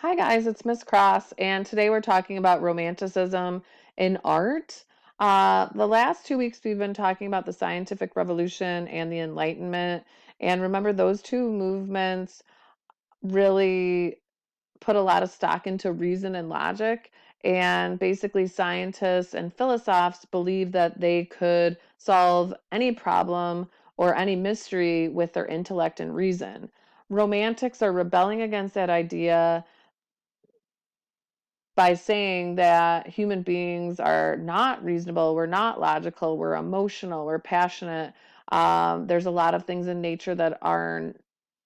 Hi guys, it's Miss Cross, and today we're talking about romanticism in art. The last 2 weeks we've been talking about the scientific revolution and the Enlightenment. And remember, those two movements really put a lot of stock into reason and logic. And basically, scientists and philosophers believed that they could solve any problem or any mystery with their intellect and reason. Romantics are rebelling against that idea by saying that human beings are not reasonable, we're not logical, we're emotional, we're passionate. There's a lot of things in nature that are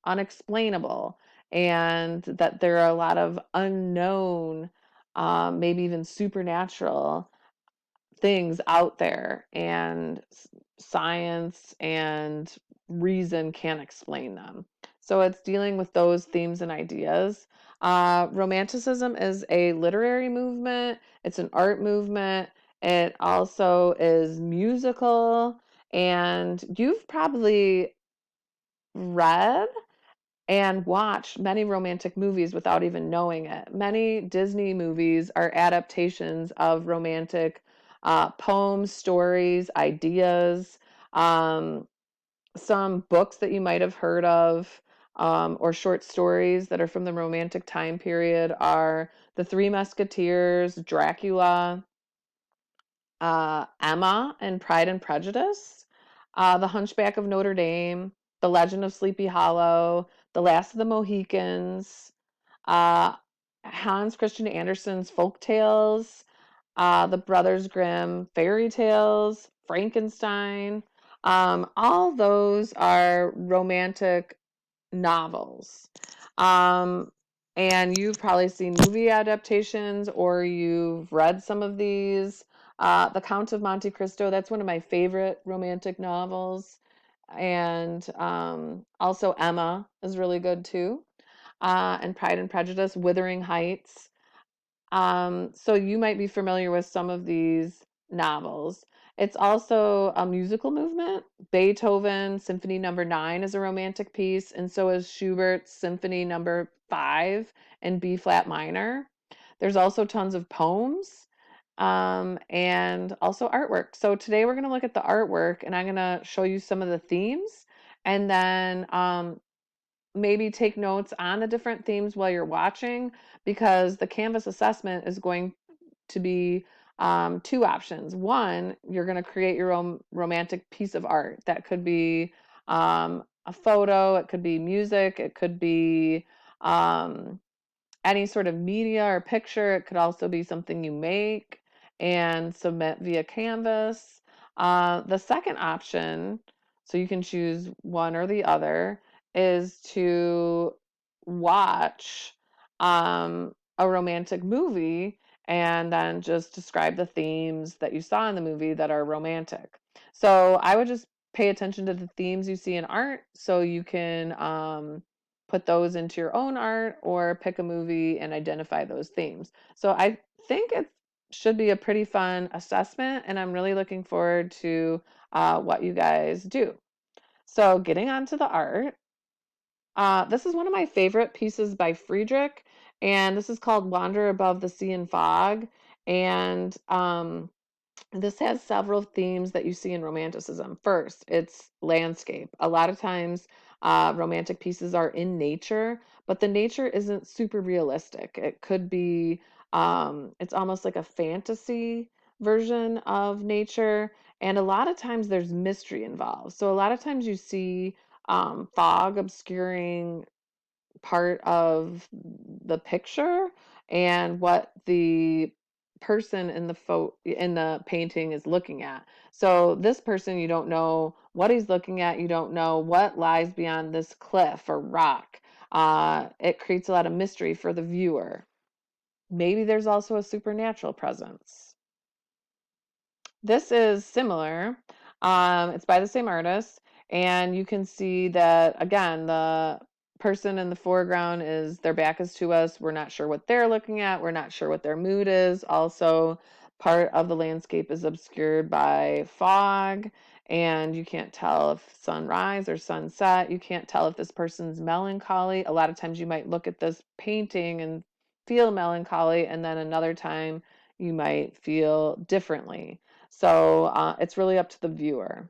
unexplainable, and that there are a lot of unknown, maybe even supernatural things out there, and science and reason can't explain them. So it's dealing with those themes and ideas. Romanticism is a literary movement, it's an art movement, it also is musical, and you've probably read and watched many romantic movies without even knowing it. Many Disney movies are adaptations of romantic poems, stories, ideas, um, some books that you might have heard of, or short stories that are from the romantic time period are The Three Musketeers, Dracula, Emma and Pride and Prejudice, The Hunchback of Notre Dame, The Legend of Sleepy Hollow, The Last of the Mohicans, uh, Hans Christian Andersen's folk tales, the Brothers Grimm fairy tales, Frankenstein. All those are romantic novels. Um, and you've probably seen movie adaptations or you've read some of these. The Count of Monte Cristo, that's one of my favorite romantic novels. And also Emma is really good too. And Pride and Prejudice, Wuthering Heights. So you might be familiar with some of these novels. It's also a musical movement. Beethoven Symphony Number 9 is a romantic piece, and so is Schubert's Symphony Number 5 in B flat minor. There's also tons of poems, and also artwork. So today we're going to look at the artwork, and I'm going to show you some of the themes, and then maybe take notes on the different themes while you're watching, because the Canvas assessment is going to be two options. One, you're going to create your own romantic piece of art. That could be a photo, it could be music, it could be um, any sort of media or picture. It could also be something you make and submit via Canvas. The second option, so you can choose one or the other, is to watch a romantic movie and then just describe the themes that you saw in the movie that are romantic. So I would just pay attention to the themes you see in art so you can put those into your own art or pick a movie and identify those themes. So I think it should be a pretty fun assessment, and I'm really looking forward to what you guys do. So getting onto the art, this is one of my favorite pieces by Friedrich, and this is called Wander Above the Sea and Fog. And this has several themes that you see in Romanticism. First, it's landscape. A lot of times, romantic pieces are in nature, but the nature isn't super realistic. It could be, it's almost like a fantasy version of nature. And a lot of times there's mystery involved. So a lot of times you see fog obscuring part of the picture and what the person in the in the painting is looking at. So this person, you don't know what he's looking at, you don't know what lies beyond this cliff or rock. It creates a lot of mystery for the viewer. Maybe there's also a supernatural presence. This is similar. It's by the same artist, and you can see that again, the person in the foreground is their back is to us. We're not sure what they're looking at. We're not sure what their mood is. Also, part of the landscape is obscured by fog, and you can't tell if sunrise or sunset. You can't tell if this person's melancholy. A lot of times you might look at this painting and feel melancholy, and then another time you might feel differently. So it's really up to the viewer.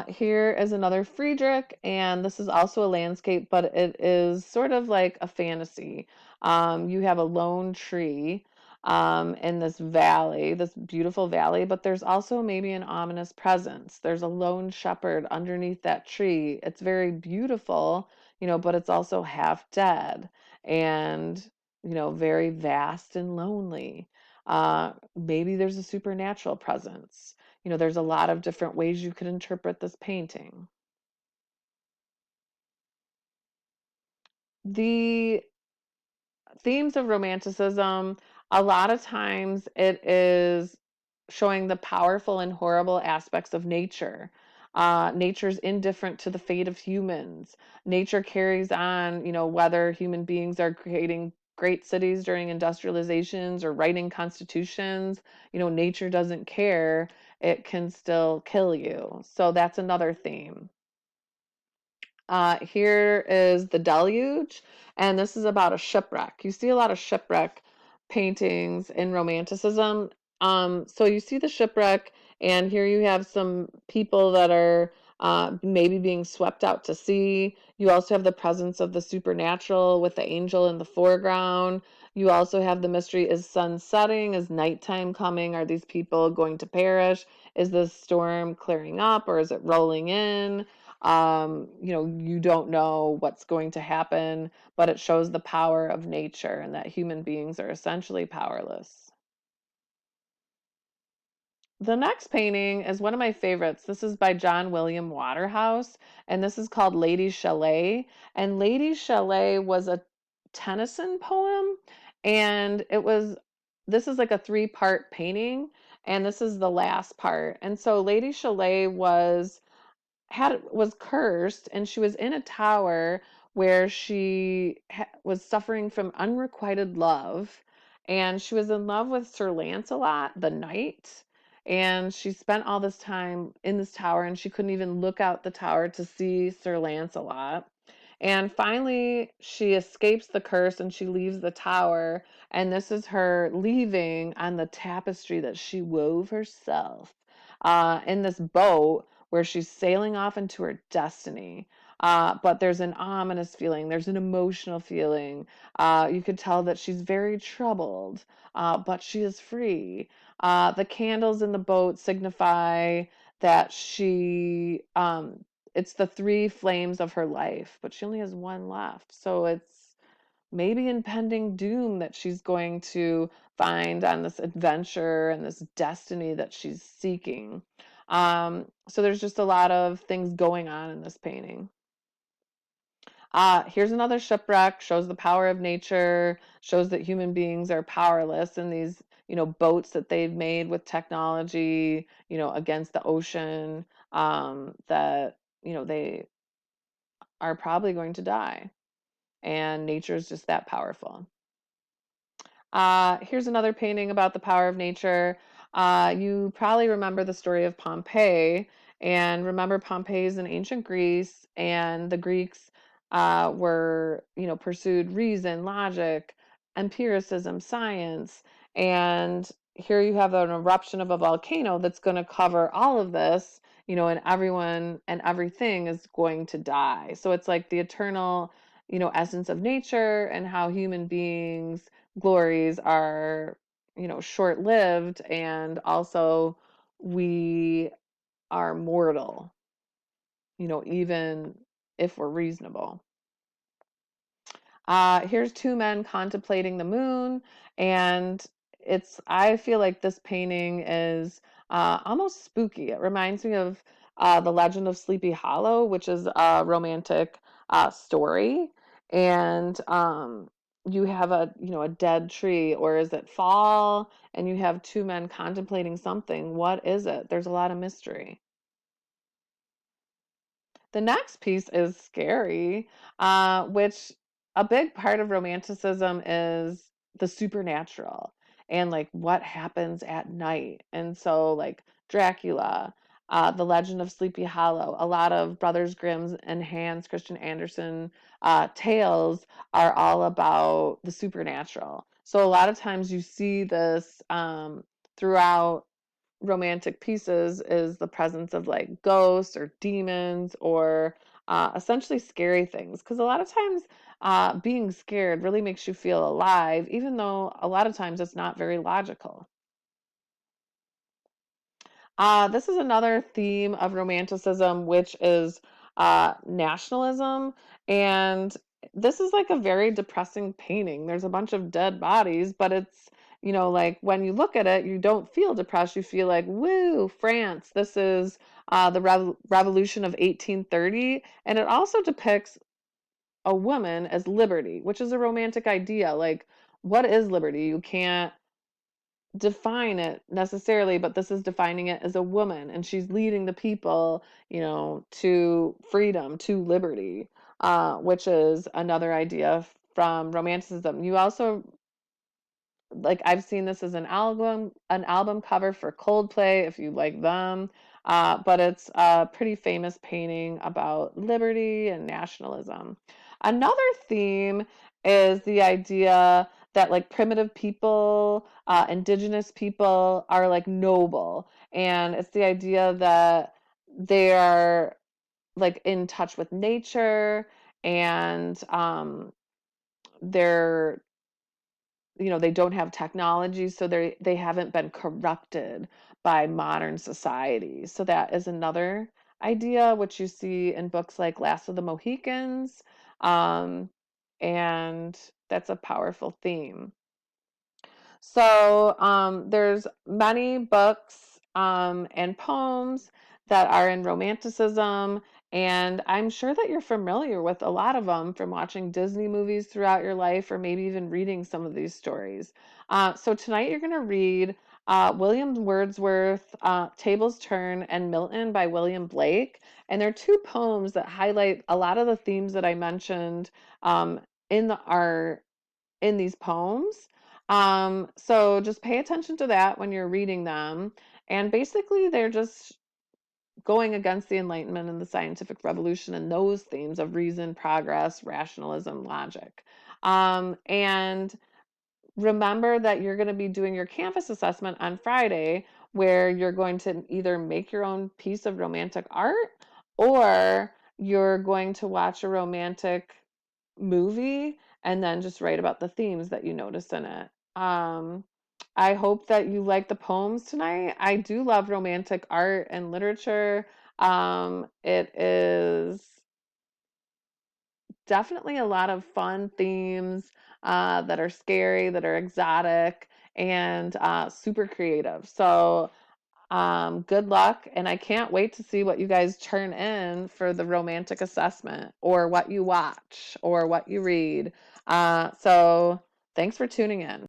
Here is another Friedrich, and this is also a landscape, but it is sort of like a fantasy. You have a lone tree in this valley, this beautiful valley, but there's also maybe an ominous presence. There's a lone shepherd underneath that tree. It's very beautiful, but it's also half dead and, very vast and lonely. Maybe there's a supernatural presence. There's a lot of different ways you could interpret this painting. The themes of Romanticism, a lot of times it is showing the powerful and horrible aspects of nature. Nature's indifferent to the fate of humans. Nature carries on, whether human beings are creating great cities during industrializations or writing constitutions, nature doesn't care. It can still kill you. So that's another theme. Here is the deluge, and this is about a shipwreck. You see a lot of shipwreck paintings in Romanticism. So you see the shipwreck, and here you have some people that are maybe being swept out to sea. You also have the presence of the supernatural with the angel in the foreground. You also have the mystery: is sun setting? Is nighttime coming? Are these people going to perish? Is the storm clearing up or is it rolling in? You don't know what's going to happen, but it shows the power of nature and that human beings are essentially powerless. The next painting is one of my favorites. This is by John William Waterhouse, and this is called Lady Chalet. And Lady Chalet was a Tennyson poem, and this is like a three-part painting, and this is the last part. And so Lady Chalet was cursed, and she was in a tower where she was suffering from unrequited love, and she was in love with Sir Lancelot the knight, and she spent all this time in this tower, and she couldn't even look out the tower to see Sir Lancelot. And finally she escapes the curse and she leaves the tower, and this is her leaving on the tapestry that she wove herself in this boat where she's sailing off into her destiny. But there's an ominous feeling, there's an emotional feeling. You could tell that she's very troubled, but she is free. The candles in the boat signify that it's the three flames of her life, but she only has one left. So it's maybe impending doom that she's going to find on this adventure and this destiny that she's seeking. So there's just a lot of things going on in this painting. Here's another shipwreck, shows the power of nature, shows that human beings are powerless in these, boats that they've made with technology, against the ocean, that, they are probably going to die. And nature is just that powerful. Here's another painting about the power of nature. You probably remember the story of Pompeii, and remember Pompeii is in ancient Greece, and the Greeks pursued reason, logic, empiricism, science, and here you have an eruption of a volcano that's going to cover all of this, and everyone and everything is going to die. So it's like the eternal, essence of nature and how human beings glories are, short-lived, and also we are mortal, even if we're reasonable. Here's two men contemplating the moon, and I feel like this painting is almost spooky. It reminds me of The Legend of Sleepy Hollow, which is a romantic story. And you have a dead tree, or is it fall? And you have two men contemplating something. What is it? There's a lot of mystery. The next piece is scary, which a big part of Romanticism is the supernatural and like what happens at night. And so, like Dracula, The Legend of Sleepy Hollow. A lot of Brothers Grimm's and Hans Christian Andersen tales are all about the supernatural. So a lot of times you see this throughout romantic pieces is the presence of like ghosts or demons or essentially scary things. Because a lot of times being scared really makes you feel alive, even though a lot of times it's not very logical. This is another theme of Romanticism, which is nationalism. And this is like a very depressing painting. There's a bunch of dead bodies, but it's, like when you look at it, you don't feel depressed. You feel like, woo, France. This is the Revolution of 1830. And it also depicts a woman as liberty, which is a romantic idea. Like, what is liberty? You can't define it necessarily, but this is defining it as a woman, and she's leading the people, to freedom, to liberty, which is another idea from Romanticism. You also like I've seen this as an album cover for Coldplay if you like them. But it's a pretty famous painting about liberty and nationalism. Another theme is the idea that like primitive people, indigenous people are like noble, and it's the idea that they are like in touch with nature, and they're they don't have technology, so they haven't been corrupted by modern society. So that is another idea which you see in books like Last of the Mohicans, um, and that's a powerful theme. So there's many books and poems that are in Romanticism, and I'm sure that you're familiar with a lot of them from watching Disney movies throughout your life, or maybe even reading some of these stories. So tonight you're going to read William Wordsworth, Tables Turn, and Milton by William Blake, and they're two poems that highlight a lot of the themes that I mentioned um, in the art in these poems. So just pay attention to that when you're reading them. And basically, they're just going against the Enlightenment and the scientific revolution and those themes of reason, progress, rationalism, logic. And remember that you're going to be doing your Canvas assessment on Friday, where you're going to either make your own piece of romantic art, or you're going to watch a romantic movie and then just write about the themes that you notice in it. I hope that you like the poems tonight. I do love romantic art and literature. It is definitely a lot of fun themes that are scary, that are exotic, and super creative. So good luck, and I can't wait to see what you guys turn in for the romantic assessment, or what you watch, or what you read. So thanks for tuning in.